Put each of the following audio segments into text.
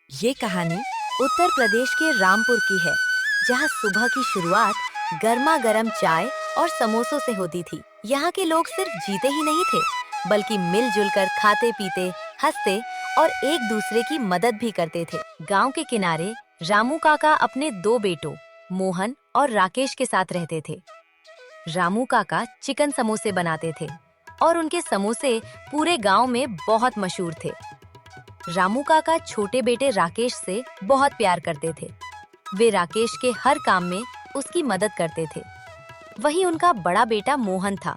ये कहानी उत्तर प्रदेश के रामपुर की है, जहाँ सुबह की शुरुआत गर्मा गर्म चाय और समोसों से होती थी। यहाँ के लोग सिर्फ जीते ही नहीं थे, बल्कि मिलजुल कर खाते पीते, हंसते और एक दूसरे की मदद भी करते थे। गांव के किनारे रामू काका अपने दो बेटों मोहन और राकेश के साथ रहते थे। रामू काका चिकन समोसे बनाते थे और उनके समोसे पूरे गांव में बहुत मशहूर थे। रामू काका छोटे बेटे राकेश से बहुत प्यार करते थे। वे राकेश के हर काम में उसकी मदद करते थे। वहीं उनका बड़ा बेटा मोहन था,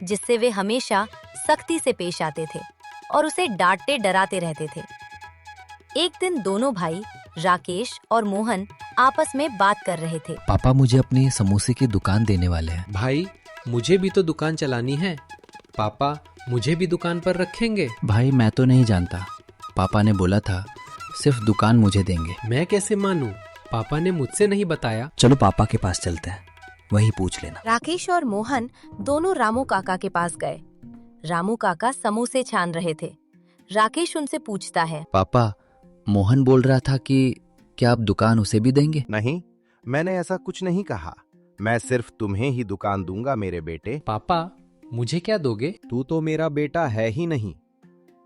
जिससे वे हमेशा सख्ती से पेश आते थे और उसे डांटते डराते रहते थे। एक दिन दोनों भाई राकेश और मोहन आपस में बात कर रहे थे। पापा मुझे अपनी समोसे की दुकान देने वाले हैं। भाई मुझे भी तो दुकान चलानी है। पापा मुझे भी दुकान पर रखेंगे। भाई मैं तो नहीं जानता, पापा ने बोला था सिर्फ दुकान मुझे देंगे। मैं कैसे मानूं? पापा ने मुझसे नहीं बताया। चलो पापा के पास चलते हैं, वहीं पूछ लेना। राकेश और मोहन दोनों रामू काका के पास गए। रामू काका समोसे छान रहे थे। राकेश उनसे पूछता है, पापा मोहन बोल रहा था कि क्या आप दुकान उसे भी देंगे? नहीं, मैंने ऐसा कुछ नहीं कहा। मैं सिर्फ तुम्हें ही दुकान दूंगा मेरे बेटे। पापा मुझे क्या दोगे? तू तो मेरा बेटा है ही नहीं।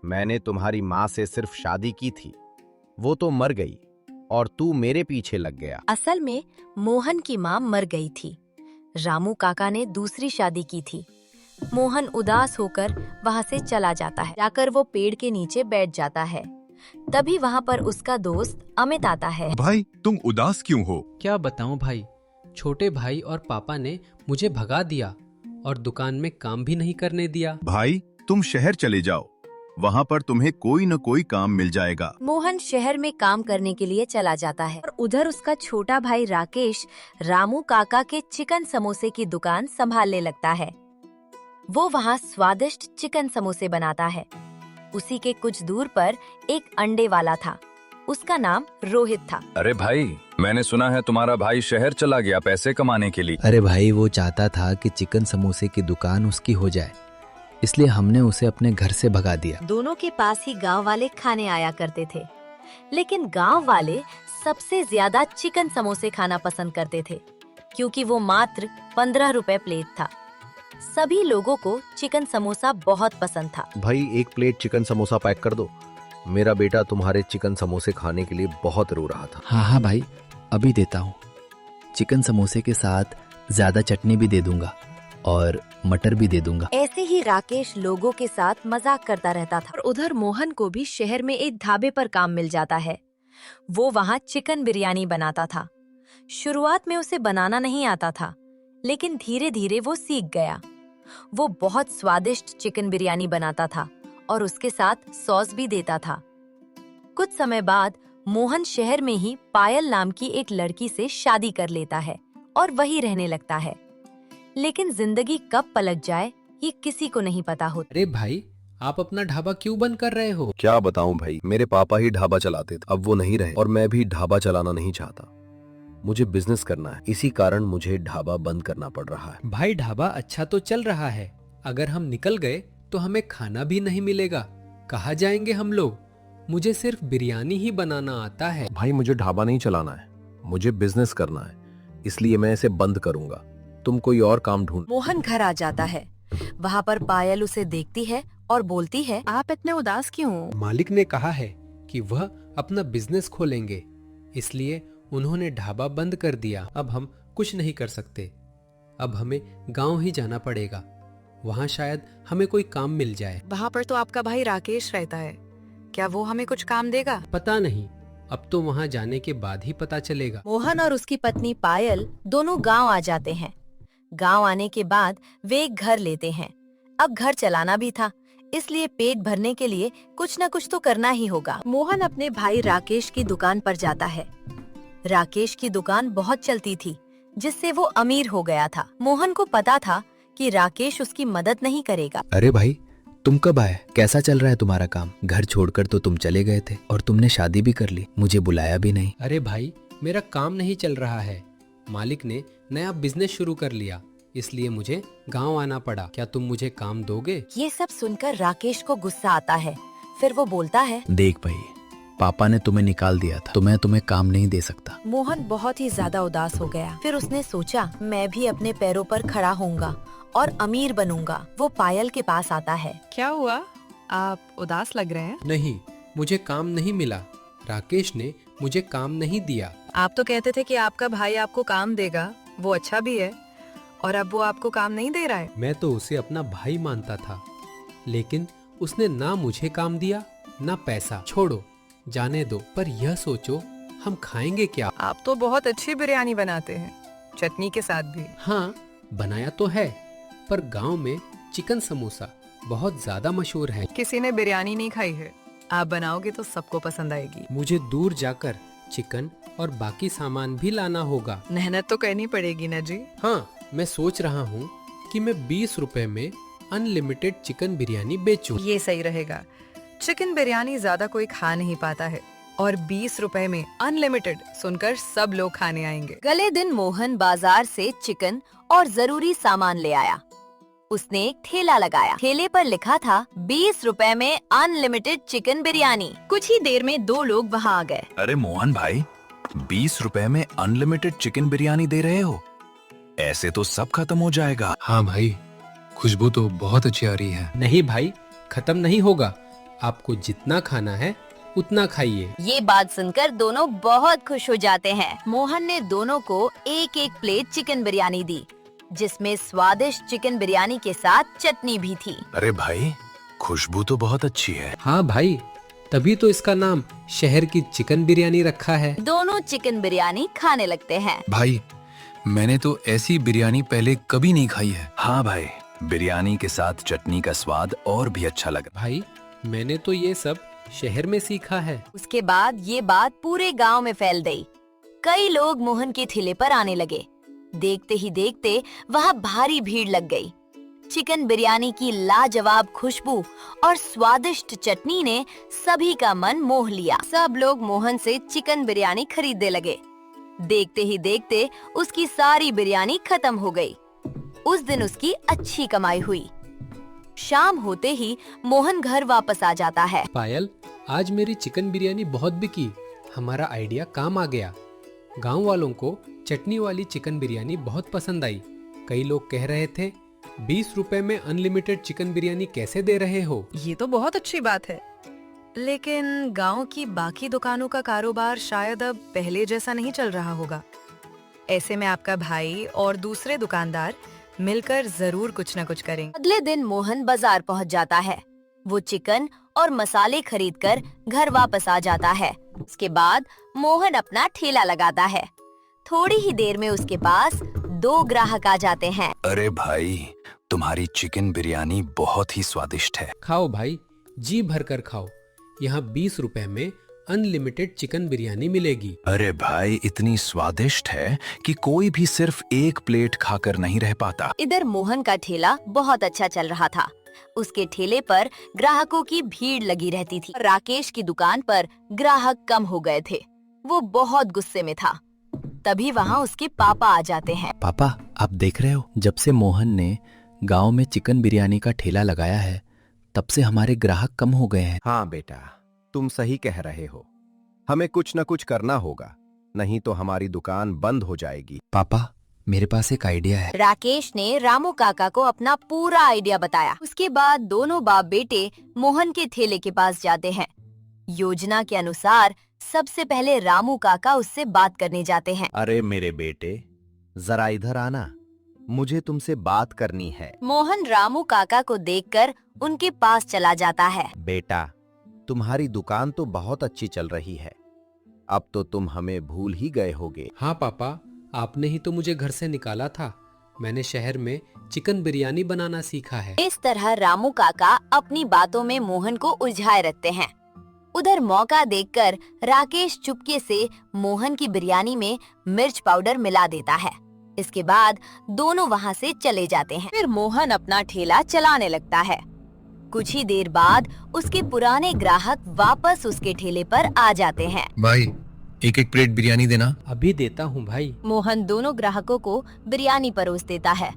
मैंने तुम्हारी माँ से सिर्फ शादी की थी, वो तो मर गई और तू मेरे पीछे लग गया। असल में मोहन की माँ मर गई थी। रामू काका ने दूसरी शादी की थी। मोहन उदास होकर वहाँ से चला जाता है। जाकर वो पेड़ के नीचे बैठ जाता है। तभी वहाँ पर उसका दोस्त अमित आता है। भाई तुम उदास क्यों हो? क्या बताऊं भाई, छोटे भाई और पापा ने मुझे भगा दिया और दुकान में काम भी नहीं करने दिया। भाई तुम शहर चले जाओ, वहाँ पर तुम्हें कोई न कोई काम मिल जाएगा। मोहन शहर में काम करने के लिए चला जाता है और उधर उसका छोटा भाई राकेश रामू काका के चिकन समोसे की दुकान संभालने लगता है। वो वहाँ स्वादिष्ट चिकन समोसे बनाता है। उसी के कुछ दूर पर एक अंडे वाला था। उसका नाम रोहित था। अरे भाई, मैंने सुना है तुम्हारा भाई शहर चला गया पैसे कमाने के लिए। अरे भाई वो चाहता था कि चिकन समोसे की दुकान उसकी हो जाए, इसलिए हमने उसे अपने घर से भगा दिया। दोनों के पास ही गांव वाले खाने आया करते थे, लेकिन गांव वाले सबसे ज्यादा चिकन समोसे खाना पसंद करते थे, क्योंकि वो मात्र 15 रुपए प्लेट था। सभी लोगों को चिकन समोसा बहुत पसंद था। भाई एक प्लेट चिकन समोसा पैक कर दो। मेरा बेटा तुम्हारे चिकन समोसे खाने के लिए बहुत रो रहा था। हाँ भाई अभी देता हूँ। चिकन समोसे के साथ ज्यादा चटनी भी दे दूंगा और मटर भी दे दूंगा। ऐसे ही राकेश लोगों के साथ मजाक करता रहता था और उधर मोहन को भी शहर में एक ढाबे पर काम मिल जाता है। वो वहाँ चिकन बिरयानी बनाता था। शुरुआत में उसे बनाना नहीं आता था, लेकिन धीरे धीरे वो सीख गया। वो बहुत स्वादिष्ट चिकन बिरयानी बनाता था और उसके साथ सॉस भी देता था। कुछ समय बाद मोहन शहर में ही पायल नाम की एक लड़की से शादी कर लेता है और वही रहने लगता है। लेकिन जिंदगी कब पलट जाए ये किसी को नहीं पता होता। अरे भाई, आप अपना ढाबा क्यों बंद कर रहे हो? क्या बताऊं भाई, मेरे पापा ही ढाबा चलाते थे, अब वो नहीं रहे और मैं भी ढाबा चलाना नहीं चाहता। मुझे बिजनेस करना है, इसी कारण मुझे ढाबा बंद करना पड़ रहा है। भाई ढाबा अच्छा तो चल रहा है, अगर हम निकल गए तो हमें खाना भी नहीं मिलेगा। कहाँ जाएंगे हम लोग? मुझे सिर्फ बिरयानी ही बनाना आता है। भाई मुझे ढाबा नहीं चलाना है, मुझे बिजनेस करना है, इसलिए मैं इसे बंद करूंगा। तुम कोई और काम ढूंढ। मोहन घर आ जाता है। वहाँ पर पायल उसे देखती है और बोलती है, आप इतने उदास क्यों हो? मालिक ने कहा है कि वह अपना बिजनेस खोलेंगे, इसलिए उन्होंने ढाबा बंद कर दिया। अब हम कुछ नहीं कर सकते। अब हमें गांव ही जाना पड़ेगा, वहाँ शायद हमें कोई काम मिल जाए। वहाँ पर तो आपका भाई राकेश रहता है, क्या वो हमें कुछ काम देगा? पता नहीं, अब तो वहाँ जाने के बाद ही पता चलेगा। मोहन और उसकी पत्नी पायल दोनों गांव आ जाते हैं। गांव आने के बाद वे एक घर लेते हैं। अब घर चलाना भी था, इसलिए पेट भरने के लिए कुछ न कुछ तो करना ही होगा। मोहन अपने भाई राकेश की दुकान पर जाता है। राकेश की दुकान बहुत चलती थी, जिससे वो अमीर हो गया था। मोहन को पता था कि राकेश उसकी मदद नहीं करेगा। अरे भाई तुम कब आए? कैसा चल रहा है तुम्हारा काम? घर छोड़कर तो तुम चले गए थे और तुमने शादी भी कर ली, मुझे बुलाया भी नहीं। अरे भाई, मेरा काम नहीं चल रहा है। मालिक ने नया बिजनेस शुरू कर लिया, इसलिए मुझे गांव आना पड़ा। क्या तुम मुझे काम दोगे? ये सब सुनकर राकेश को गुस्सा आता है। फिर वो बोलता है, देख भाई, पापा ने तुम्हें निकाल दिया था तो मैं तुम्हें काम नहीं दे सकता। मोहन बहुत ही ज्यादा उदास हो गया। फिर उसने सोचा, मैं भी अपने पैरों पर खड़ा होऊंगा और अमीर बनूंगा। वो पायल के पास आता है। क्या हुआ? आप उदास लग रहे हैं। नहीं, मुझे काम नहीं मिला। राकेश ने मुझे काम नहीं दिया। आप तो कहते थे कि आपका भाई आपको काम देगा, वो अच्छा भी है, और अब वो आपको काम नहीं दे रहा है। मैं तो उसे अपना भाई मानता था, लेकिन उसने ना मुझे काम दिया ना पैसा। छोड़ो, जाने दो। पर यह सोचो, हम खाएंगे क्या? आप तो बहुत अच्छी बिरयानी बनाते हैं, चटनी के साथ भी। हाँ, बनाया तो है, पर गांव में चिकन समोसा बहुत ज्यादा मशहूर है। किसी ने बिरयानी नहीं खाई है, आप बनाओगे तो सबको पसंद आएगी। मुझे दूर जाकर चिकन और बाकी सामान भी लाना होगा। मेहनत तो करनी पड़ेगी ना जी। हाँ, मैं सोच रहा हूँ कि मैं 20 रुपए में अनलिमिटेड चिकन बिरयानी बेचूं। ये सही रहेगा। चिकन बिरयानी ज्यादा कोई खा नहीं पाता है, और 20 रुपए में अनलिमिटेड सुनकर सब लोग खाने आएंगे। अगले दिन मोहन बाजार से चिकन और जरूरी सामान ले आया। उसने एक ठेला लगाया। ठेले पर लिखा था 20 रुपए में अनलिमिटेड चिकन बिरयानी। कुछ ही देर में 2 लोग वहाँ आ गए। अरे मोहन भाई, 20 रुपए में अनलिमिटेड चिकन बिरयानी दे रहे हो? ऐसे तो सब खत्म हो जाएगा। हाँ भाई, खुशबू तो बहुत अच्छी आ रही है। नहीं भाई, खत्म नहीं होगा। आपको जितना खाना है उतना खाइए। ये बात सुनकर दोनों बहुत खुश हो जाते हैं। मोहन ने दोनों को एक एक प्लेट चिकन बिरयानी दी, जिसमें स्वादिष्ट चिकन बिरयानी के साथ चटनी भी थी। अरे भाई, खुशबू तो बहुत अच्छी है। हाँ भाई, तभी तो इसका नाम शहर की चिकन बिरयानी रखा है। दोनों चिकन बिरयानी खाने लगते हैं। भाई, मैंने तो ऐसी बिरयानी पहले कभी नहीं खाई है। हाँ भाई, बिरयानी के साथ चटनी का स्वाद और भी अच्छा लगा। भाई, मैंने तो ये सब शहर में सीखा है। उसके बाद ये बात पूरे गांव में फैल गई। कई लोग मोहन के ठेले पर आने लगे। देखते ही देखते वहाँ भारी भीड़ लग गई। चिकन बिरयानी की लाजवाब खुशबू और स्वादिष्ट चटनी ने सभी का मन मोह लिया। सब लोग मोहन से चिकन बिरयानी खरीदने लगे। देखते ही देखते उसकी सारी बिरयानी खत्म हो गई। उस दिन उसकी अच्छी कमाई हुई। शाम होते ही मोहन घर वापस आ जाता है। पायल, आज मेरी चिकन बिरयानी बहुत बिकी। हमारा आइडिया काम आ गया। गांव वालों को चटनी वाली चिकन बिरयानी बहुत पसंद आई। कई लोग कह रहे थे, 20 रुपए में अनलिमिटेड चिकन बिरयानी कैसे दे रहे हो? ये तो बहुत अच्छी बात है, लेकिन गांव की बाकी दुकानों का कारोबार शायद अब पहले जैसा नहीं चल रहा होगा। ऐसे में आपका भाई और दूसरे दुकानदार मिलकर जरूर कुछ न कुछ करेंगे। अगले दिन मोहन बाजार पहुंच जाता है। वो चिकन और मसाले खरीदकर घर वापस आ जाता है। उसके बाद मोहन अपना ठेला लगाता है। थोड़ी ही देर में उसके पास 2 ग्राहक आ जाते हैं। अरे भाई, तुम्हारी चिकन बिरयानी बहुत ही स्वादिष्ट है। खाओ भाई, जी भर कर खाओ। यहाँ 20 रुपए में अनलिमिटेड चिकन बिरयानी मिलेगी। अरे भाई, इतनी स्वादिष्ट है कि कोई भी सिर्फ एक प्लेट खाकर नहीं रह पाता। इधर मोहन का ठेला बहुत अच्छा चल रहा था। उसके ठेले पर ग्राहकों की भीड़ लगी रहती थी। राकेश की दुकान पर ग्राहक कम हो गए थे। वो बहुत गुस्से में था। तभी वहाँ उसके पापा आ जाते हैं। पापा, आप देख रहे हो, जब से मोहन ने गांव में चिकन बिरयानी का ठेला लगाया है, तब से हमारे ग्राहक कम हो गए हैं। हाँ बेटा, तुम सही कह रहे हो। हमें कुछ न कुछ करना होगा, नहीं तो हमारी दुकान बंद हो जाएगी। पापा, मेरे पास एक आइडिया है। राकेश ने रामू काका को अपना पूरा आइडिया बताया। उसके बाद दोनों बाप बेटे मोहन के ठेले के पास जाते हैं। योजना के अनुसार सबसे पहले रामू काका उससे बात करने जाते हैं। अरे मेरे बेटे, जरा इधर आना, मुझे तुमसे बात करनी है। मोहन रामू काका को देखकर उनके पास चला जाता है। बेटा, तुम्हारी दुकान तो बहुत अच्छी चल रही है, अब तो तुम हमें भूल ही गए होगे। हाँ पापा, आपने ही तो मुझे घर से निकाला था। मैंने शहर में चिकन बिरयानी बनाना सीखा है। इस तरह रामू काका अपनी बातों में मोहन को उलझाए रखते हैं। उधर मौका देखकर राकेश चुपके से मोहन की बिरयानी में मिर्च पाउडर मिला देता है। इसके बाद दोनों वहाँ से चले जाते हैं। फिर मोहन अपना ठेला चलाने लगता है। कुछ ही देर बाद उसके पुराने ग्राहक वापस उसके ठेले पर आ जाते हैं। भाई, एक एक प्लेट बिरयानी देना। अभी देता हूँ भाई। मोहन दोनों ग्राहकों को बिरयानी परोस देता है।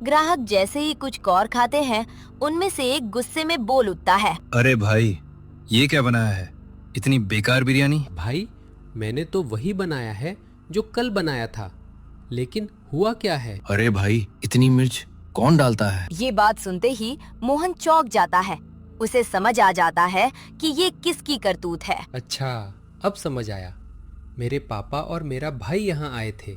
ग्राहक जैसे ही कुछ कौर खाते हैं, उनमें से एक गुस्से में बोल उठता है। अरे भाई, ये क्या बनाया है? इतनी बेकार बिरयानी। भाई मैंने तो वही बनाया है जो कल बनाया था, लेकिन हुआ क्या है? अरे भाई, इतनी मिर्च कौन डालता है? ये बात सुनते ही मोहन चौंक जाता है। उसे समझ आ जाता है कि ये किसकी करतूत है। अच्छा, अब समझ आया। मेरे पापा और मेरा भाई यहाँ आए थे।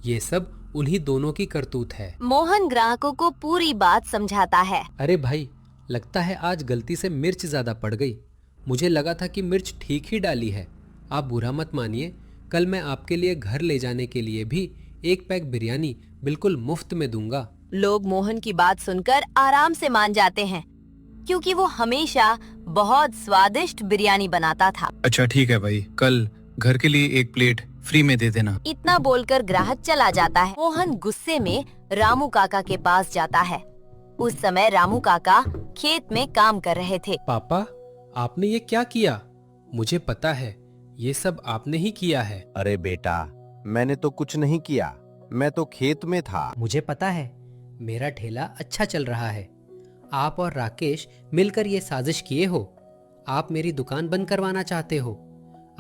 ये सब उन्हीं दोनों की करतूत है। मोहन ग्राहकों को पूरी बात समझाता है। अरे भाई, लगता है आज गलती से मिर्च ज्यादा पड़ गई। मुझे लगा था कि मिर्च ठीक ही डाली है। आप बुरा मत मानिए, कल मैं आपके लिए घर ले जाने के लिए भी 1 पैक बिरयानी बिल्कुल मुफ्त में दूंगा। लोग मोहन की बात सुनकर आराम से मान जाते हैं, क्योंकि वो हमेशा बहुत स्वादिष्ट बिरयानी बनाता था। अच्छा ठीक है भाई, कल घर के लिए 1 प्लेट फ्री में दे देना। इतना बोलकर ग्राहक चला जाता है। मोहन गुस्से में रामू काका के पास जाता है। उस समय रामू काका खेत में काम कर रहे थे। पापा, आपने ये क्या किया? मुझे पता है ये सब आपने ही किया है। अरे बेटा, मैंने तो कुछ नहीं किया, मैं तो खेत में था। मुझे पता है मेरा ठेला अच्छा चल रहा है। आप और राकेश मिलकर ये साजिश किए हो। आप मेरी दुकान बंद करवाना चाहते हो।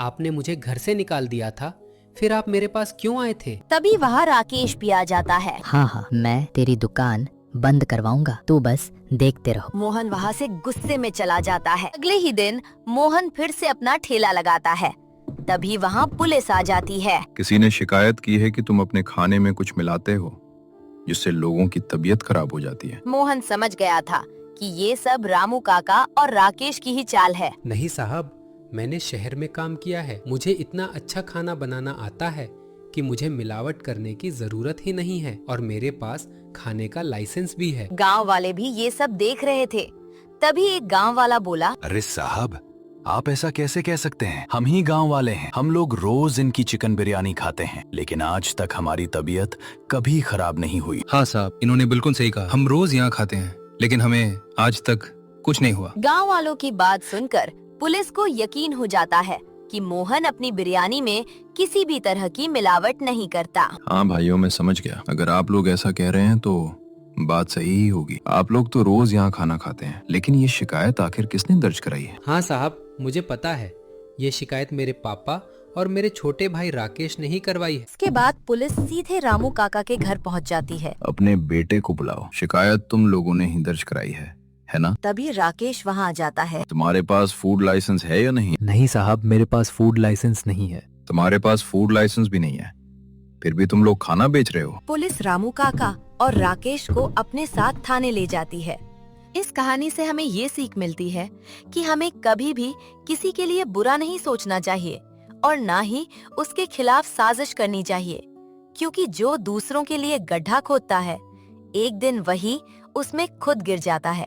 आपने मुझे घर से निकाल दिया था, फिर आप मेरे पास क्यों आए थे? तभी वहाँ राकेश भी आ जाता है। हाँ, मैं तेरी दुकान बंद करवाऊंगा, तू बस देखते रहो। मोहन वहाँ से गुस्से में चला जाता है। अगले ही दिन मोहन फिर से अपना ठेला लगाता है। तभी वहाँ पुलिस आ जाती है। किसी ने शिकायत की है कि तुम अपने खाने में कुछ मिलाते हो, जिससे लोगों की तबीयत खराब हो जाती है। मोहन समझ गया था कि ये सब रामू काका और राकेश की ही चाल है। नहीं साहब, मैंने शहर में काम किया है। मुझे इतना अच्छा खाना बनाना आता है कि मुझे मिलावट करने की जरूरत ही नहीं है, और मेरे पास खाने का लाइसेंस भी है। गांव वाले भी ये सब देख रहे थे। तभी एक गांव वाला बोला, अरे साहब, आप ऐसा कैसे कह सकते हैं? हम ही गांव वाले हैं। हम लोग रोज इनकी चिकन बिरयानी खाते हैं, लेकिन आज तक हमारी तबीयत कभी खराब नहीं हुई। हाँ साहब, इन्होंने बिल्कुल सही कहा। हम रोज यहाँ खाते हैं, लेकिन हमें आज तक कुछ नहीं हुआ। गांव वालों की बात सुनकर पुलिस को यकीन हो जाता है कि मोहन अपनी बिरयानी में किसी भी तरह की मिलावट नहीं करता। हाँ भाइयों, मैं समझ गया। अगर आप लोग ऐसा कह रहे हैं तो बात सही ही होगी। आप लोग तो रोज यहाँ खाना खाते हैं, लेकिन ये शिकायत आखिर किसने दर्ज कराई है? हाँ साहब, मुझे पता है। ये शिकायत मेरे पापा और मेरे छोटे भाई राकेश ने ही करवाई है। इसके बाद पुलिस सीधे रामू काका के घर पहुंच जाती है। अपने बेटे को बुलाओ। शिकायत तुम लोगों ने ही दर्ज कराई है ना? तभी राकेश वहां आ जाता है। तुम्हारे पास फूड लाइसेंस है या नहीं? नहीं साहब, मेरे पास फूड लाइसेंस नहीं है। तुम्हारे पास फूड लाइसेंस भी नहीं है, फिर भी तुम लोग खाना बेच रहे हो। पुलिस रामू काका और राकेश को अपने साथ थाने ले जाती है। इस कहानी से हमें ये सीख मिलती है कि हमें कभी भी किसी के लिए बुरा नहीं सोचना चाहिए और ना ही उसके खिलाफ साजिश करनी चाहिए, क्योंकि जो दूसरों के लिए गड्ढा खोदता है, एक दिन वही उसमें खुद गिर जाता है।